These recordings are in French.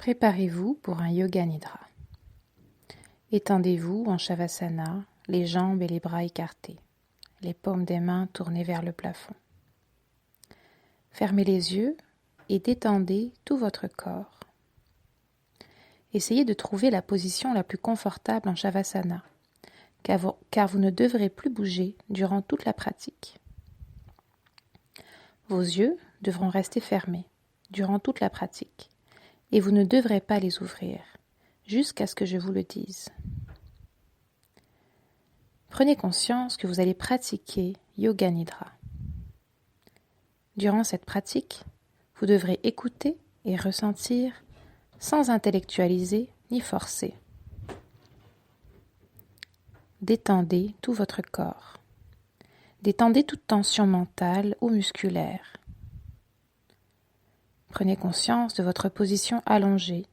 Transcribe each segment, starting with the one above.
Préparez-vous pour un yoga nidra. Étendez-vous en shavasana, les jambes et les bras écartés, les paumes des mains tournées vers le plafond. Fermez les yeux et détendez tout votre corps. Essayez de trouver la position la plus confortable en shavasana, car vous ne devrez plus bouger durant toute la pratique. Vos yeux devront rester fermés durant toute la pratique et vous ne devrez pas les ouvrir jusqu'à ce que je vous le dise. Prenez conscience que vous allez pratiquer Yoga Nidra. Durant cette pratique, vous devrez écouter et ressentir sans intellectualiser ni forcer. Détendez tout votre corps. Détendez toute tension mentale ou musculaire. Prenez conscience de votre position allongée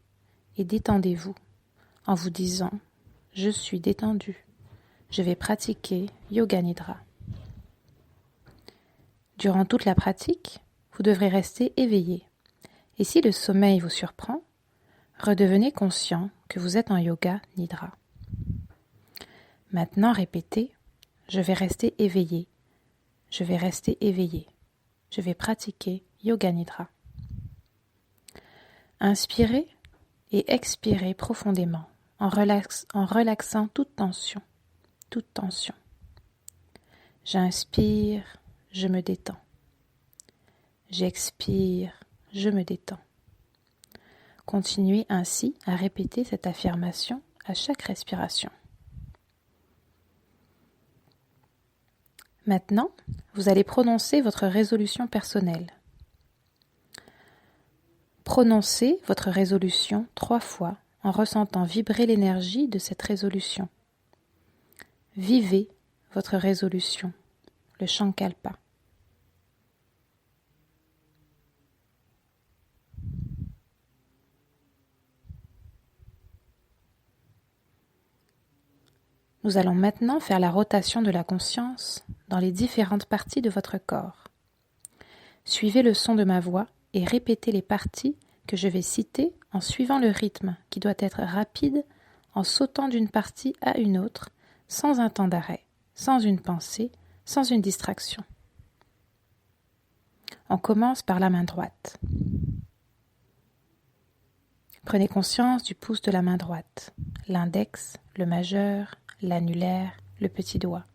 et détendez-vous en vous disant « Je suis détendu, je vais pratiquer Yoga Nidra ». Durant toute la pratique, vous devrez rester éveillé. Et si le sommeil vous surprend, redevenez conscient que vous êtes en Yoga Nidra. Maintenant, répétez « Je vais rester éveillé, je vais rester éveillé, je vais pratiquer Yoga Nidra ». Inspirez et expirez profondément en relaxant toute tension. J'inspire, je me détends. J'expire, je me détends. Continuez ainsi à répéter cette affirmation à chaque respiration. Maintenant, vous allez prononcer votre résolution personnelle. Prononcez votre résolution 3 fois en ressentant vibrer l'énergie de cette résolution. Vivez votre résolution, le Sankalpa. Nous allons maintenant faire la rotation de la conscience dans les différentes parties de votre corps. Suivez le son de ma voix et répétez les parties que je vais citer en suivant le rythme qui doit être rapide en sautant d'une partie à une autre sans un temps d'arrêt, sans une pensée, sans une distraction. On commence par la main droite. Prenez conscience du pouce de la main droite, l'index, le majeur, l'annulaire, le petit doigt,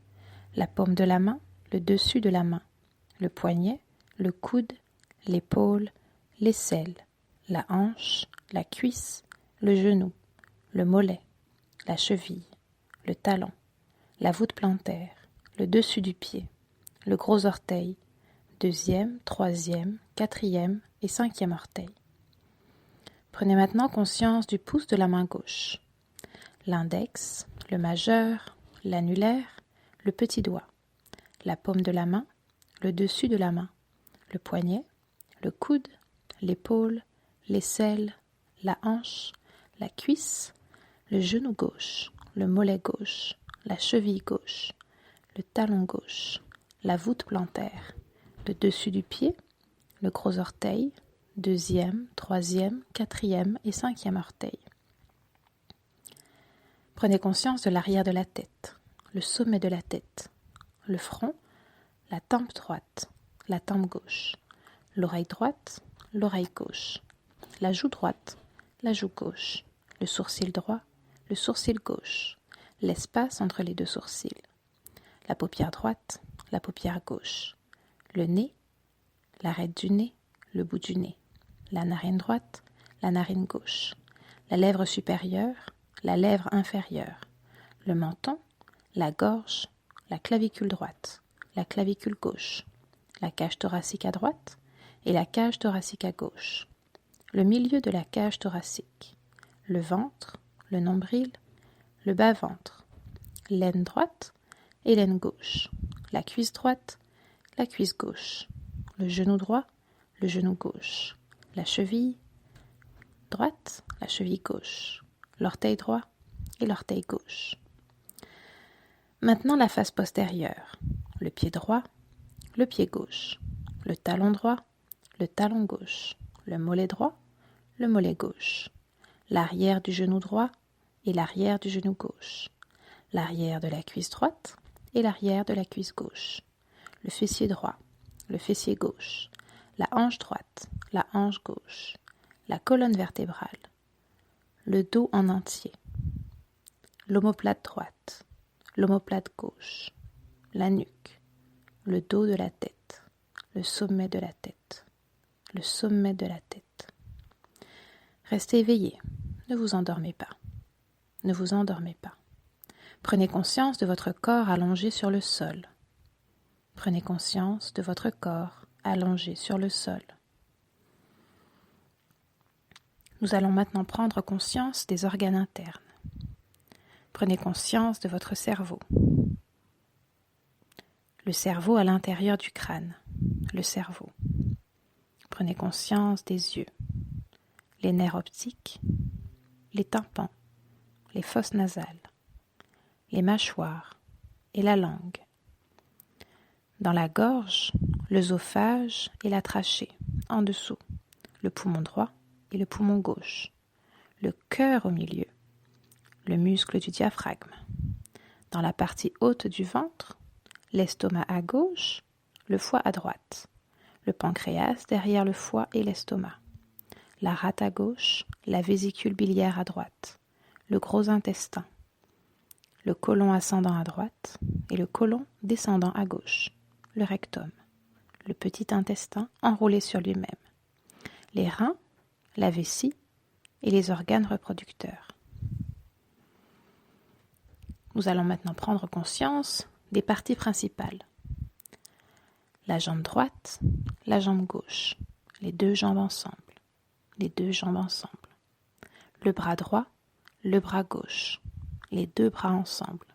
la paume de la main, le dessus de la main, le poignet, le coude, l'épaule, l'aisselle, la hanche, la cuisse, le genou, le mollet, la cheville, le talon, la voûte plantaire, le dessus du pied, le gros orteil, 2e, 3e, 4e et 5e orteil. Prenez maintenant conscience du pouce de la main gauche, l'index, le majeur, l'annulaire, le petit doigt, la paume de la main, le dessus de la main, le poignet, le coude, l'épaule, l'aisselle, la hanche, la cuisse, le genou gauche, le mollet gauche, la cheville gauche, le talon gauche, la voûte plantaire, le dessus du pied, le gros orteil, 2e, 3e, 4e et 5e orteil. Prenez conscience de l'arrière de la tête, le sommet de la tête, le front, la tempe droite, la tempe gauche, l'oreille droite, l'oreille gauche, la joue droite, la joue gauche, le sourcil droit, le sourcil gauche, l'espace entre les deux sourcils, la paupière droite, la paupière gauche, le nez, l'arête du nez, le bout du nez, la narine droite, la narine gauche, la lèvre supérieure, la lèvre inférieure, le menton, la gorge, la clavicule droite, la clavicule gauche, la cage thoracique à droite et la cage thoracique à gauche, le milieu de la cage thoracique, le ventre, le nombril, le bas-ventre, l'aine droite et l'aine gauche, la cuisse droite, la cuisse gauche, le genou droit, le genou gauche, la cheville droite, la cheville gauche, l'orteil droit et l'orteil gauche. Maintenant la face postérieure, le pied droit, le pied gauche, le talon droit, le talon gauche, le mollet droit, le mollet gauche, l'arrière du genou droit et l'arrière du genou gauche, l'arrière de la cuisse droite et l'arrière de la cuisse gauche, le fessier droit, le fessier gauche, la hanche droite, la hanche gauche, la colonne vertébrale, le dos en entier, l'omoplate droite, l'omoplate gauche, la nuque, le dos de la tête, le sommet de la tête, le sommet de la tête. Restez éveillé, ne vous endormez pas, ne vous endormez pas. Prenez conscience de votre corps allongé sur le sol. Prenez conscience de votre corps allongé sur le sol. Nous allons maintenant prendre conscience des organes internes. Prenez conscience de votre cerveau. Le cerveau à l'intérieur du crâne. Le cerveau. Prenez conscience des yeux, les nerfs optiques, les tympans, les fosses nasales, les mâchoires et la langue. Dans la gorge, l'œsophage et la trachée, en dessous, le poumon droit et le poumon gauche, le cœur au milieu, le muscle du diaphragme. Dans la partie haute du ventre, l'estomac à gauche, le foie à droite, le pancréas derrière le foie et l'estomac, la rate à gauche, la vésicule biliaire à droite, le gros intestin, le côlon ascendant à droite et le côlon descendant à gauche, le rectum, le petit intestin enroulé sur lui-même, les reins, la vessie et les organes reproducteurs. Nous allons maintenant prendre conscience des parties principales. La jambe droite, la jambe gauche, les deux jambes ensemble, les deux jambes ensemble. Le bras droit, le bras gauche, les deux bras ensemble,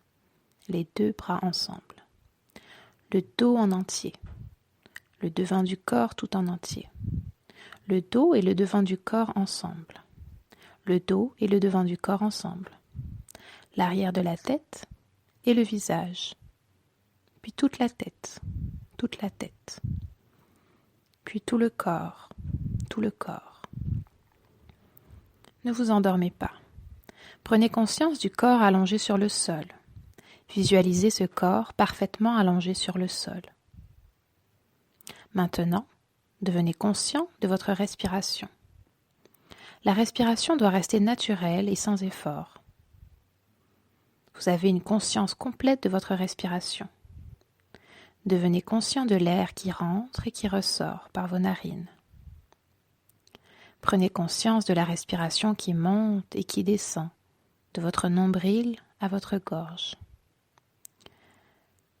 les deux bras ensemble. Le dos en entier, le devant du corps tout en entier. Le dos et le devant du corps ensemble. Le dos et le devant du corps ensemble. L'arrière de la tête et le visage. Puis toute la tête, toute la tête. Puis tout le corps, tout le corps. Ne vous endormez pas. Prenez conscience du corps allongé sur le sol. Visualisez ce corps parfaitement allongé sur le sol. Maintenant, devenez conscient de votre respiration. La respiration doit rester naturelle et sans effort. Vous avez une conscience complète de votre respiration. Devenez conscient de l'air qui rentre et qui ressort par vos narines. Prenez conscience de la respiration qui monte et qui descend, de votre nombril à votre gorge.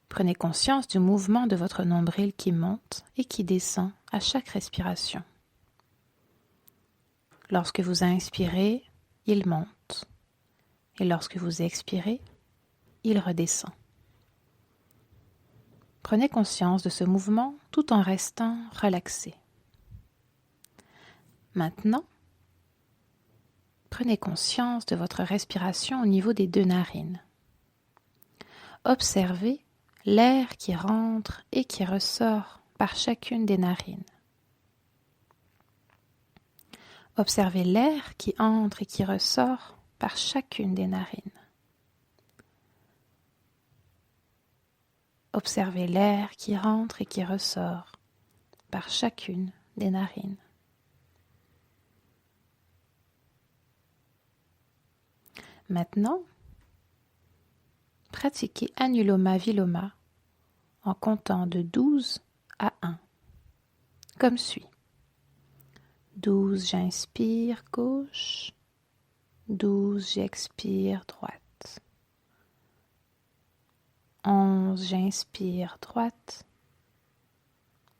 Prenez conscience du mouvement de votre nombril qui monte et qui descend à chaque respiration. Lorsque vous inspirez, il monte, et lorsque vous expirez, il redescend. Prenez conscience de ce mouvement tout en restant relaxé. Maintenant, prenez conscience de votre respiration au niveau des deux narines. Observez l'air qui rentre et qui ressort par chacune des narines. Observez l'air qui entre et qui ressort par chacune des narines. Observez l'air qui rentre et qui ressort par chacune des narines. Maintenant, pratiquez Anuloma-Viloma en comptant de 12 à 1, comme suit. 12, j'inspire gauche, 12, j'expire droite. 11, j'inspire droite,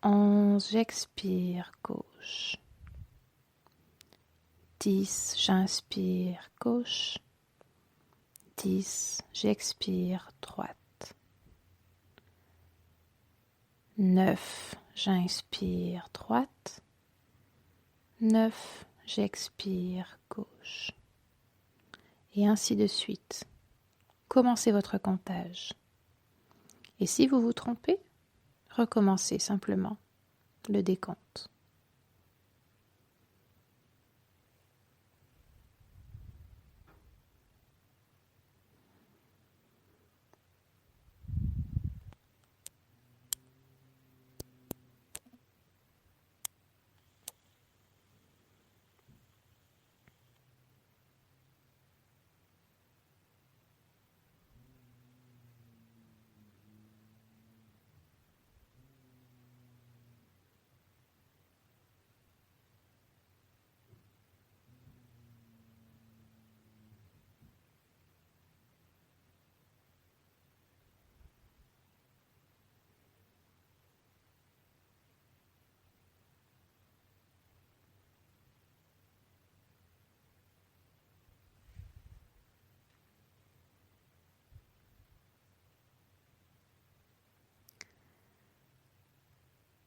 11, j'expire gauche. 10, j'inspire gauche, 10, j'expire droite. 9, j'inspire droite, 9, j'expire gauche. Et ainsi de suite. Commencez votre comptage. Et si vous vous trompez, recommencez simplement le décompte.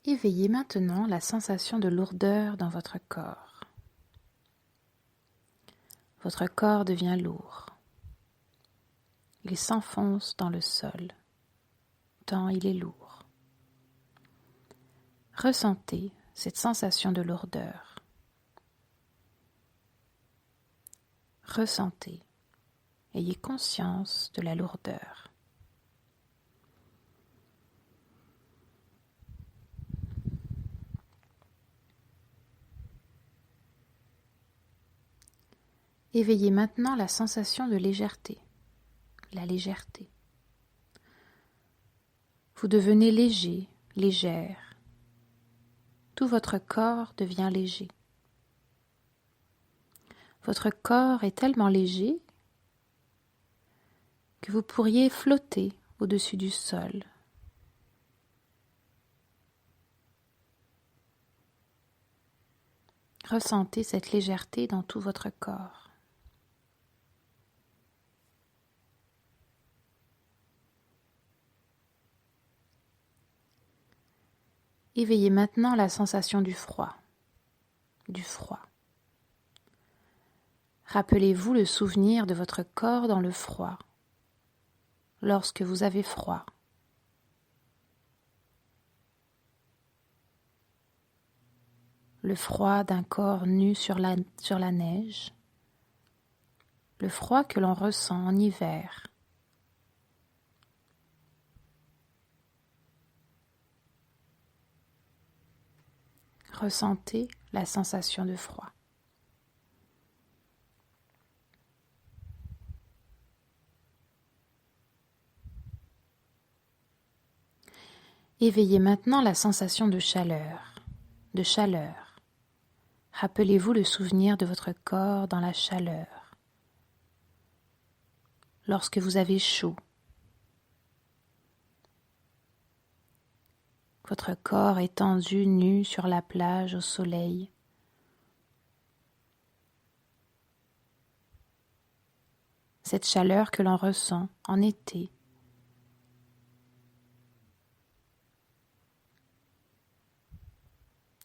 Éveillez maintenant la sensation de lourdeur dans votre corps. Votre corps devient lourd. Il s'enfonce dans le sol, tant il est lourd. Ressentez cette sensation de lourdeur. Ressentez, ayez conscience de la lourdeur. Éveillez maintenant la sensation de légèreté, la légèreté. Vous devenez léger, légère. Tout votre corps devient léger. Votre corps est tellement léger que vous pourriez flotter au-dessus du sol. Ressentez cette légèreté dans tout votre corps. Éveillez maintenant la sensation du froid, du froid. Rappelez-vous le souvenir de votre corps dans le froid, lorsque vous avez froid. Le froid d'un corps nu sur la neige, le froid que l'on ressent en hiver. Ressentez la sensation de froid. Éveillez maintenant la sensation de chaleur, de chaleur. Rappelez-vous le souvenir de votre corps dans la chaleur. Lorsque vous avez chaud, votre corps étendu nu sur la plage au soleil. Cette chaleur que l'on ressent en été.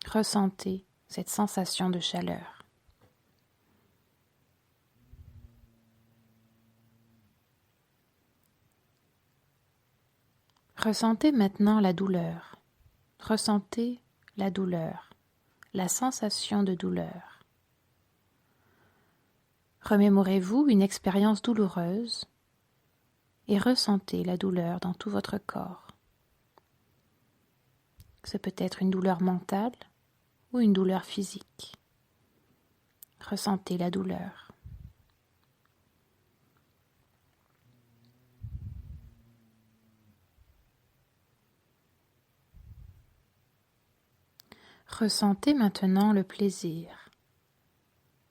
Ressentez cette sensation de chaleur. Ressentez maintenant la douleur. Ressentez la douleur, la sensation de douleur. Remémorez-vous une expérience douloureuse et ressentez la douleur dans tout votre corps. C'est peut-être une douleur mentale ou une douleur physique. Ressentez la douleur. Ressentez maintenant le plaisir.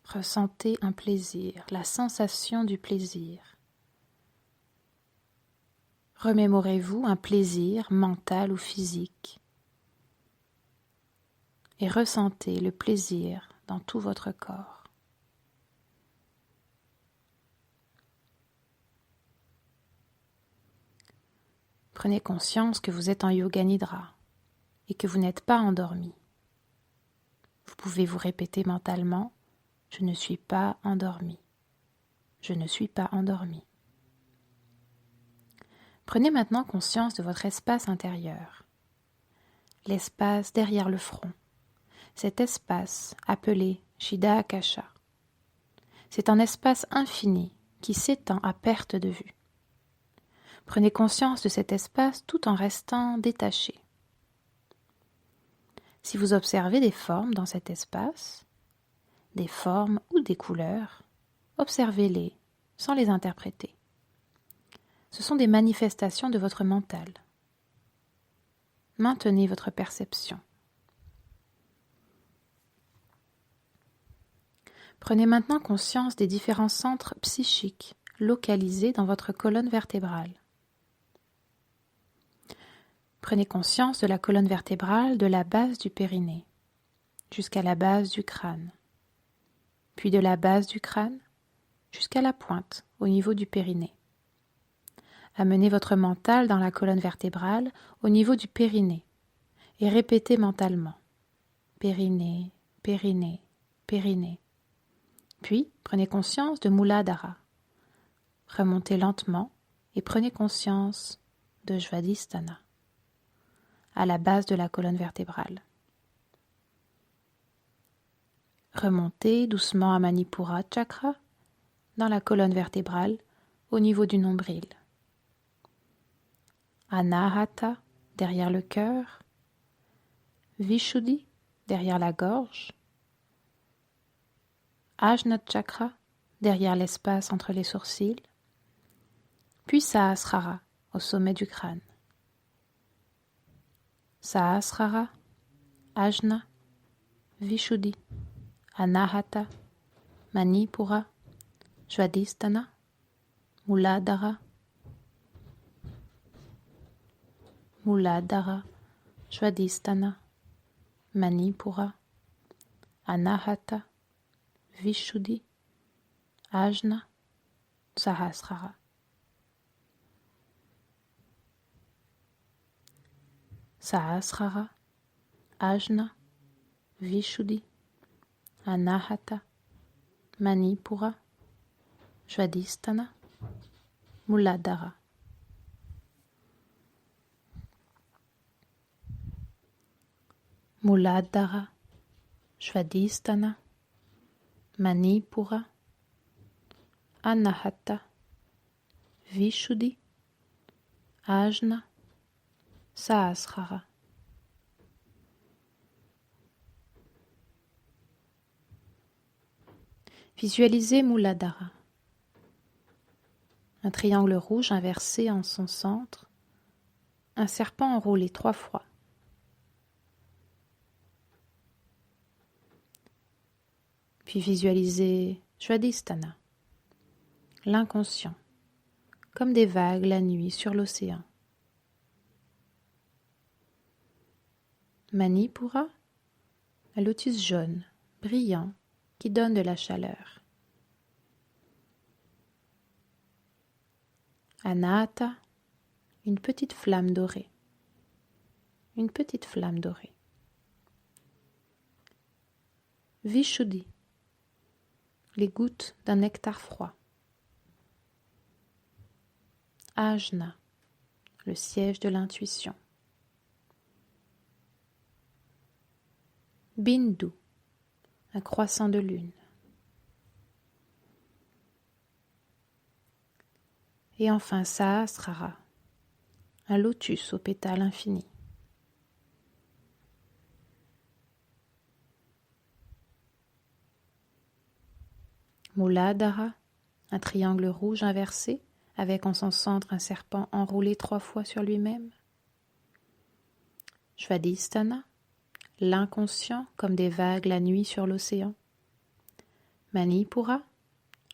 Ressentez un plaisir, la sensation du plaisir. Remémorez-vous un plaisir mental ou physique et ressentez le plaisir dans tout votre corps. Prenez conscience que vous êtes en yoga nidra et que vous n'êtes pas endormi. Vous pouvez vous répéter mentalement « Je ne suis pas endormi. Je ne suis pas endormi. » Prenez maintenant conscience de votre espace intérieur, l'espace derrière le front, cet espace appelé Shida Akasha. C'est un espace infini qui s'étend à perte de vue. Prenez conscience de cet espace tout en restant détaché. Si vous observez des formes dans cet espace, des formes ou des couleurs, observez-les sans les interpréter. Ce sont des manifestations de votre mental. Maintenez votre perception. Prenez maintenant conscience des différents centres psychiques localisés dans votre colonne vertébrale. Prenez conscience de la colonne vertébrale de la base du périnée jusqu'à la base du crâne, puis de la base du crâne jusqu'à la pointe au niveau du périnée. Amenez votre mental dans la colonne vertébrale au niveau du périnée et répétez mentalement périnée, périnée, périnée. Puis prenez conscience de Muladhara. Remontez lentement et prenez conscience de Svadhisthana, à la base de la colonne vertébrale. Remontez doucement à Manipura Chakra, dans la colonne vertébrale, au niveau du nombril. Anahata, derrière le cœur. Vishuddhi, derrière la gorge. Ajna Chakra, derrière l'espace entre les sourcils. Puis Sahasrara, au sommet du crâne. Sahasrara, Ajna, Vishuddhi, Anahata, Manipura, Svadhisthana, Muladhara, Muladhara, Svadhisthana, Manipura, Anahata, Vishuddhi, Ajna, Sahasrara. Sahasrara, Ajna, Vishuddhi, Anahata, Manipura, Svadhisthana, Muladhara. Muladhara, Svadhisthana, Manipura, Anahata, Vishuddhi, Ajna, Sahasrara. Visualisez Muladhara. Un triangle rouge inversé en son centre, un serpent enroulé 3 fois. Puis visualisez Svadhisthana, l'inconscient, comme des vagues la nuit sur l'océan. Manipura, un lotus jaune, brillant, qui donne de la chaleur. Anahata, une petite flamme dorée. Une petite flamme dorée. Vishuddhi, les gouttes d'un nectar froid. Ajna, le siège de l'intuition. Bindu, un croissant de lune. Et enfin Sahasrara, un lotus aux pétales infinis. Muladhara, un triangle rouge inversé, avec en son centre un serpent enroulé 3 fois sur lui-même. Svadhisthana, l'inconscient comme des vagues la nuit sur l'océan. Manipura,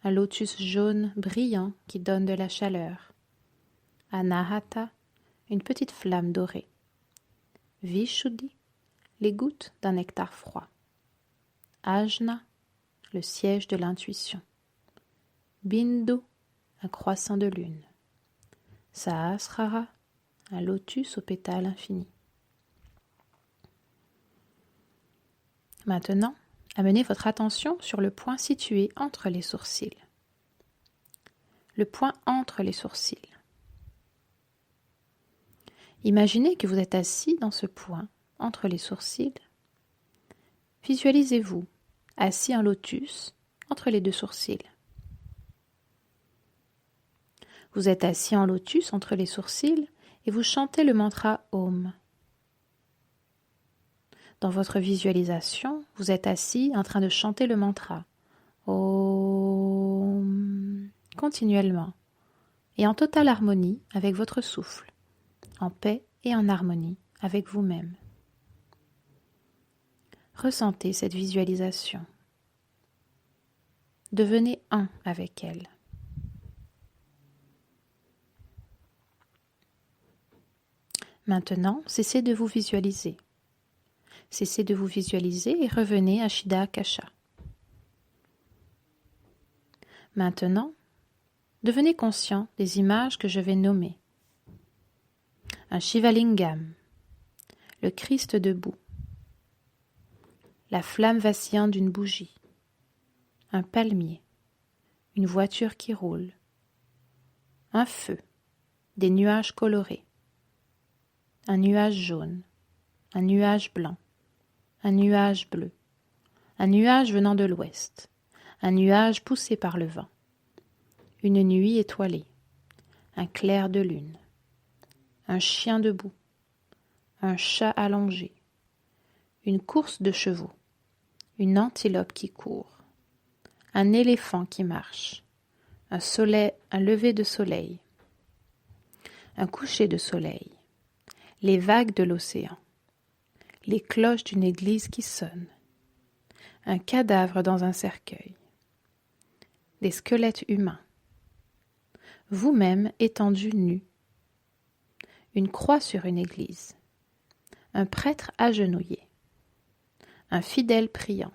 un lotus jaune brillant qui donne de la chaleur. Anahata, une petite flamme dorée. Vishuddhi, les gouttes d'un nectar froid. Ajna, le siège de l'intuition. Bindu, un croissant de lune. Sahasrara, un lotus aux pétales infinis. Maintenant, amenez votre attention sur le point situé entre les sourcils. Le point entre les sourcils. Imaginez que vous êtes assis dans ce point entre les sourcils. Visualisez-vous assis en lotus entre les 2 sourcils. Vous êtes assis en lotus entre les sourcils et vous chantez le mantra Om. Dans votre visualisation, vous êtes assis en train de chanter le mantra Om continuellement et en totale harmonie avec votre souffle, en paix et en harmonie avec vous-même. Ressentez cette visualisation. Devenez un avec elle. Maintenant, cessez de vous visualiser. Cessez de vous visualiser et revenez à Chitta-Akasha. Maintenant, devenez conscient des images que je vais nommer. Un Shivalingam, le Christ debout, la flamme vacillante d'une bougie, un palmier, une voiture qui roule, un feu, des nuages colorés, un nuage jaune, un nuage blanc, un nuage bleu, un nuage venant de l'ouest, un nuage poussé par le vent, une nuit étoilée, un clair de lune, un chien debout, un chat allongé, une course de chevaux, une antilope qui court, un éléphant qui marche, un lever de soleil, un coucher de soleil, les vagues de l'océan, les cloches d'une église qui sonnent, un cadavre dans un cercueil, des squelettes humains, vous-même étendu nu, une croix sur une église, un prêtre agenouillé, un fidèle priant,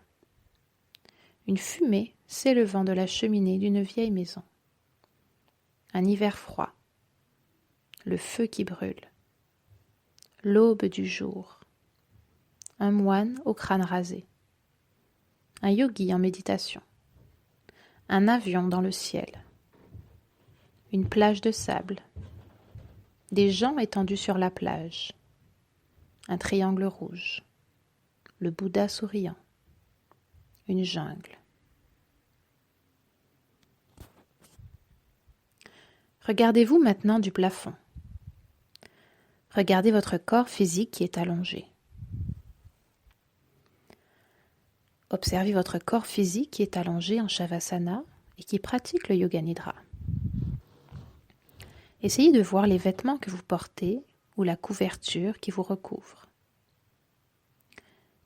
une fumée s'élevant de la cheminée d'une vieille maison, un hiver froid, le feu qui brûle, l'aube du jour, un moine au crâne rasé, un yogi en méditation, un avion dans le ciel, une plage de sable, des gens étendus sur la plage, un triangle rouge, le Bouddha souriant, une jungle. Regardez-vous maintenant du plafond. Regardez votre corps physique qui est allongé. Observez votre corps physique qui est allongé en Shavasana et qui pratique le Yoga Nidra. Essayez de voir les vêtements que vous portez ou la couverture qui vous recouvre.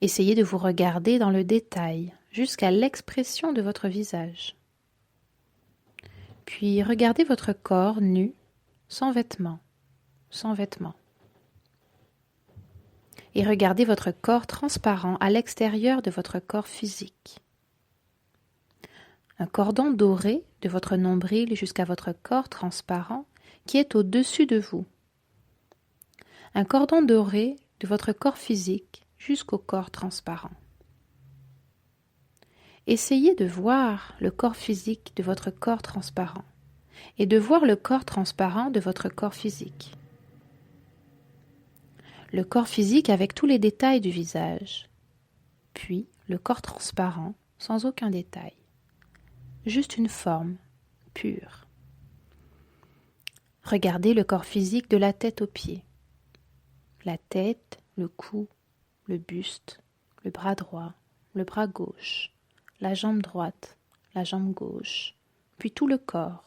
Essayez de vous regarder dans le détail jusqu'à l'expression de votre visage. Puis regardez votre corps nu, sans vêtements. Et regardez votre corps transparent à l'extérieur de votre corps physique. Un cordon doré de votre nombril jusqu'à votre corps transparent qui est au-dessus de vous. Un cordon doré de votre corps physique jusqu'au corps transparent. Essayez de voir le corps physique de votre corps transparent et de voir le corps transparent de votre corps physique. Le corps physique avec tous les détails du visage, puis le corps transparent sans aucun détail, juste une forme pure. Regardez le corps physique de la tête aux pieds, la tête, le cou, le buste, le bras droit, le bras gauche, la jambe droite, la jambe gauche, puis tout le corps.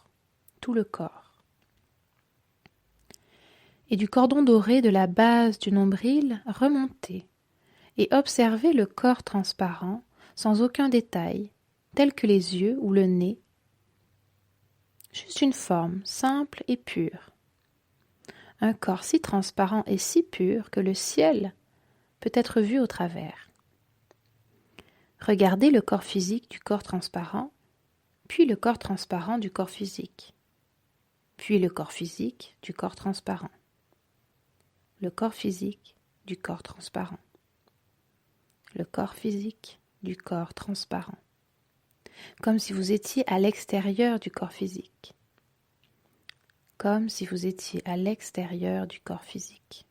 Et du cordon doré de la base du nombril, remontez et observez le corps transparent sans aucun détail, tel que les yeux ou le nez. Juste une forme simple et pure. Un corps si transparent et si pur que le ciel peut être vu au travers. Regardez le corps physique du corps transparent, puis le corps transparent du corps physique, puis le corps physique du corps transparent, le corps physique du corps transparent, le corps physique du corps transparent, comme si vous étiez à l'extérieur du corps physique, comme si vous étiez à l'extérieur du corps physique.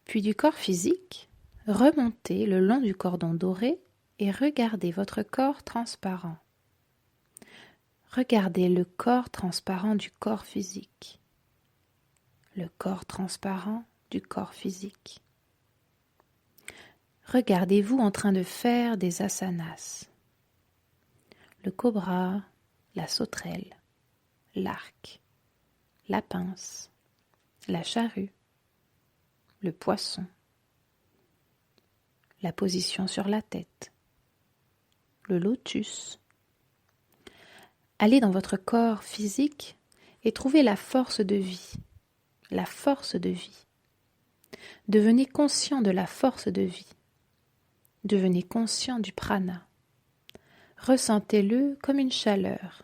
Puis du corps physique, remontez le long du cordon doré et regardez votre corps transparent. Regardez le corps transparent du corps physique, le corps transparent du corps physique. Regardez-vous en train de faire des asanas. Le cobra, la sauterelle, l'arc, la pince, la charrue, le poisson, la position sur la tête, le lotus. Allez dans votre corps physique et trouvez la force de vie, la force de vie. Devenez conscient de la force de vie. Devenez conscient du prana. Ressentez-le comme une chaleur.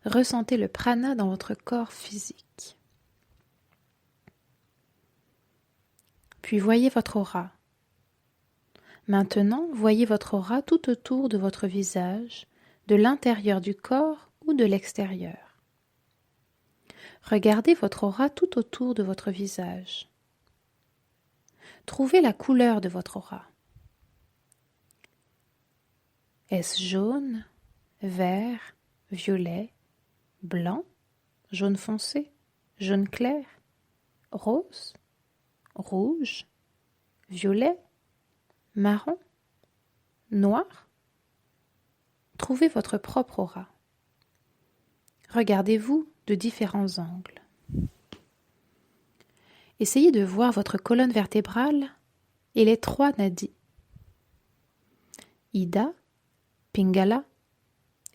Ressentez le prana dans votre corps physique. Puis voyez votre aura. Maintenant, voyez votre aura tout autour de votre visage, de l'intérieur du corps ou de l'extérieur. Regardez votre aura tout autour de votre visage. Trouvez la couleur de votre aura. Est-ce jaune, vert, violet, blanc, jaune foncé, jaune clair, rose, rouge, violet, marron, noir? Trouvez votre propre aura. Regardez-vous de différents angles. Essayez de voir votre colonne vertébrale et les 3 nadis. Ida, Pingala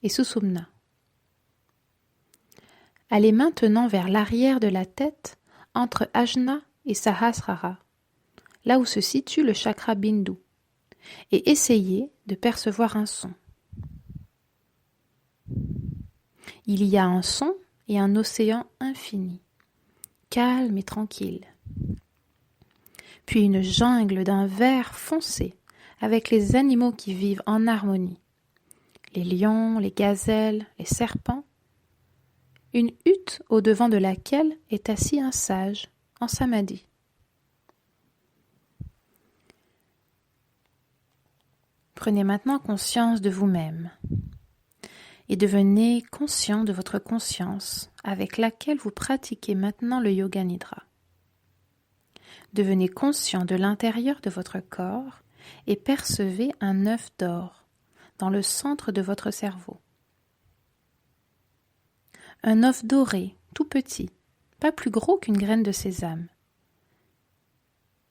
et Sushumna. Allez maintenant vers l'arrière de la tête entre Ajna et Sahasrara, là où se situe le chakra Bindu, et essayez de percevoir un son. Il y a un son et un océan infini, calme et tranquille. Puis une jungle d'un vert foncé avec les animaux qui vivent en harmonie. Les lions, les gazelles, les serpents. Une hutte au-devant de laquelle est assis un sage en samadhi. Prenez maintenant conscience de vous-même et devenez conscient de votre conscience avec laquelle vous pratiquez maintenant le Yoga Nidra. Devenez conscient de l'intérieur de votre corps et percevez un œuf d'or dans le centre de votre cerveau. Un œuf doré, tout petit, pas plus gros qu'une graine de sésame,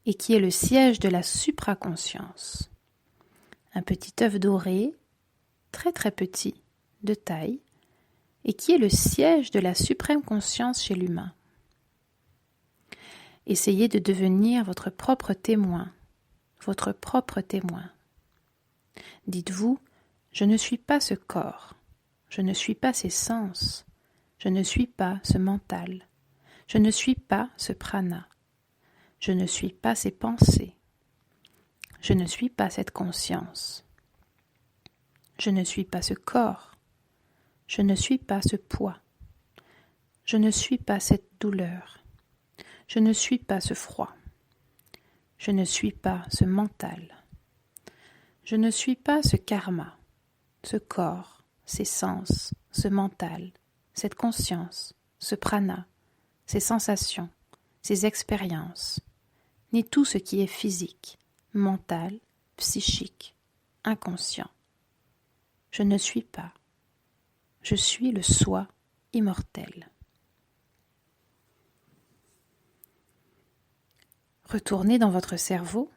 et qui est le siège de la supraconscience. Un petit œuf doré, très très petit, de taille, et qui est le siège de la suprême conscience chez l'humain. Essayez de devenir votre propre témoin, votre propre témoin. Dites-vous, je ne suis pas ce corps, je ne suis pas ces sens, je ne suis pas ce mental, je ne suis pas ce prana, je ne suis pas ces pensées, je ne suis pas cette conscience, je ne suis pas ce corps, je ne suis pas ce poids, je ne suis pas cette douleur, je ne suis pas ce froid, je ne suis pas ce mental, je ne suis pas ce karma, ce corps, ces sens, ce mental, cette conscience, ce prana, ces sensations, ces expériences, ni tout ce qui est physique, mental, psychique, inconscient. Je ne suis pas. Je suis le soi immortel. Retournez dans votre cerveau,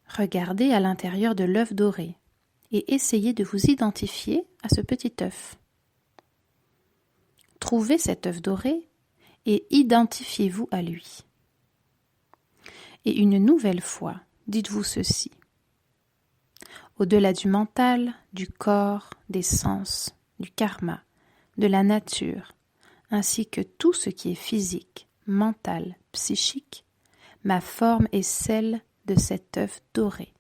regardez à l'intérieur de l'œuf doré et essayez de vous identifier à ce petit œuf. Trouvez cet œuf doré et identifiez-vous à lui. Et une nouvelle fois, dites-vous ceci. Au-delà du mental, du corps, des sens, du karma, de la nature, ainsi que tout ce qui est physique, mental, psychique, ma forme est celle de cet œuf doré.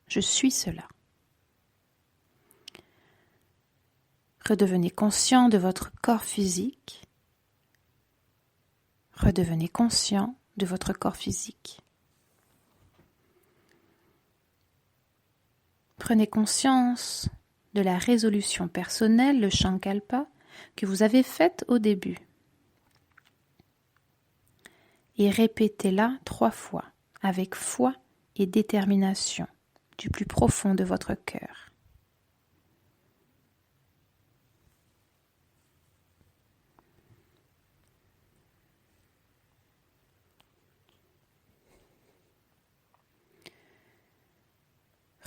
Je suis cela. Redevenez conscient de votre corps physique. Redevenez conscient de votre corps physique. Prenez conscience de la résolution personnelle, le Sankalpa, que vous avez faite au début. Et répétez-la 3 fois, avec foi et détermination, du plus profond de votre cœur.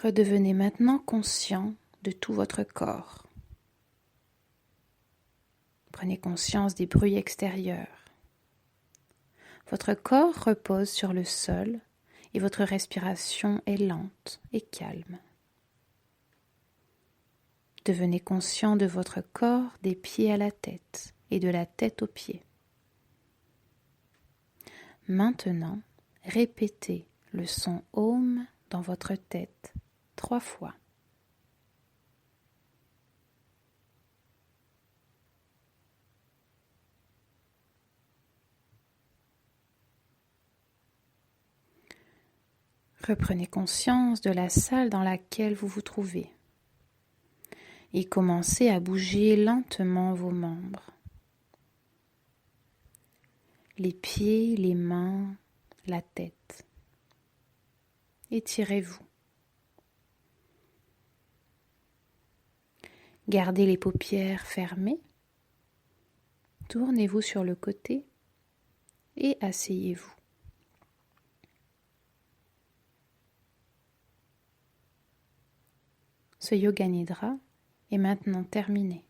Redevenez maintenant conscient de tout votre corps. Prenez conscience des bruits extérieurs. Votre corps repose sur le sol et votre respiration est lente et calme. Devenez conscient de votre corps des pieds à la tête et de la tête aux pieds. Maintenant, Répétez le son Om dans votre tête 3 fois. Reprenez conscience de la salle dans laquelle vous vous trouvez et commencez à bouger lentement vos membres. Les pieds, les mains, la tête. Étirez-vous. Gardez les paupières fermées. Tournez-vous sur le côté et asseyez-vous. Ce yoga nidra est maintenant terminé.